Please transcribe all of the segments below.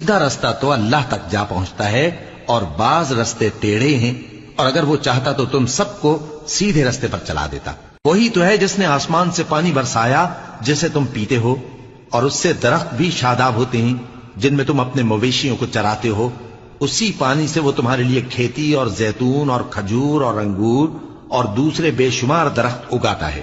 سیدھا رستہ تو اللہ تک جا پہنچتا ہے اور بعض رستے ٹیڑھے ہیں، اور اگر وہ چاہتا تو تم سب کو سیدھے رستے پر چلا دیتا۔ وہی تو ہے جس نے آسمان سے پانی برسایا جسے تم پیتے ہو، اور اس سے درخت بھی شاداب ہوتے ہیں جن میں تم اپنے مویشیوں کو چراتے ہو۔ اسی پانی سے وہ تمہارے لیے کھیتی اور زیتون اور کھجور اور انگور اور دوسرے بے شمار درخت اگاتا ہے،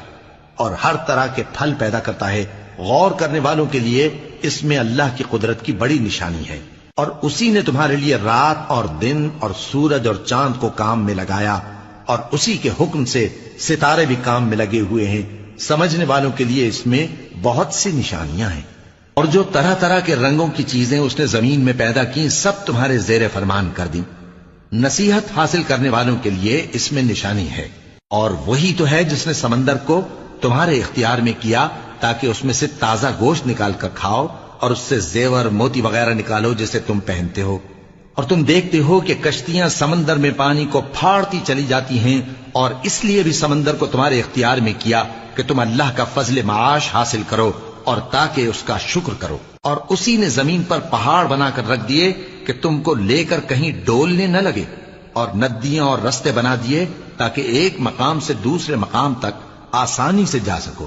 اور ہر طرح کے پھل پیدا کرتا ہے۔ غور کرنے والوں کے لیے اس میں اللہ کی قدرت کی بڑی نشانی ہے۔ اور اسی نے تمہارے لیے رات اور دن اور سورج اور چاند کو کام میں لگایا، اور اسی کے حکم سے ستارے بھی کام میں لگے ہوئے ہیں۔ سمجھنے والوں کے لیے اس میں بہت سی نشانیاں ہیں۔ اور جو طرح طرح کے رنگوں کی چیزیں اس نے زمین میں پیدا کی سب تمہارے زیر فرمان کر دیں۔ نصیحت حاصل کرنے والوں کے لیے اس میں نشانی ہے۔ اور وہی تو ہے جس نے سمندر کو تمہارے اختیار میں کیا تاکہ اس میں سے تازہ گوشت نکال کر کھاؤ، اور اس سے زیور موتی وغیرہ نکالو جسے تم پہنتے ہو۔ اور تم دیکھتے ہو کہ کشتیاں سمندر میں پانی کو پھاڑتی چلی جاتی ہیں، اور اس لیے بھی سمندر کو تمہارے اختیار میں کیا کہ تم اللہ کا فضل معاش حاصل کرو اور تاکہ اس کا شکر کرو۔ اور اسی نے زمین پر پہاڑ بنا کر رکھ دیے کہ تم کو لے کر کہیں ڈولنے نہ لگے، اور ندیاں اور رستے بنا دیے تاکہ ایک مقام سے دوسرے مقام تک آسانی سے جا سکو،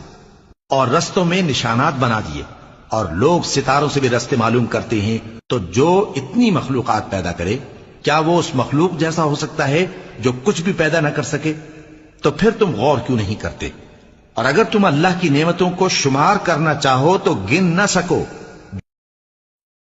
اور رستوں میں نشانات بنا دیے۔ اور لوگ ستاروں سے بھی رستے معلوم کرتے ہیں۔ تو جو اتنی مخلوقات پیدا کرے، کیا وہ اس مخلوق جیسا ہو سکتا ہے جو کچھ بھی پیدا نہ کر سکے؟ تو پھر تم غور کیوں نہیں کرتے؟ اور اگر تم اللہ کی نعمتوں کو شمار کرنا چاہو تو گن نہ سکو۔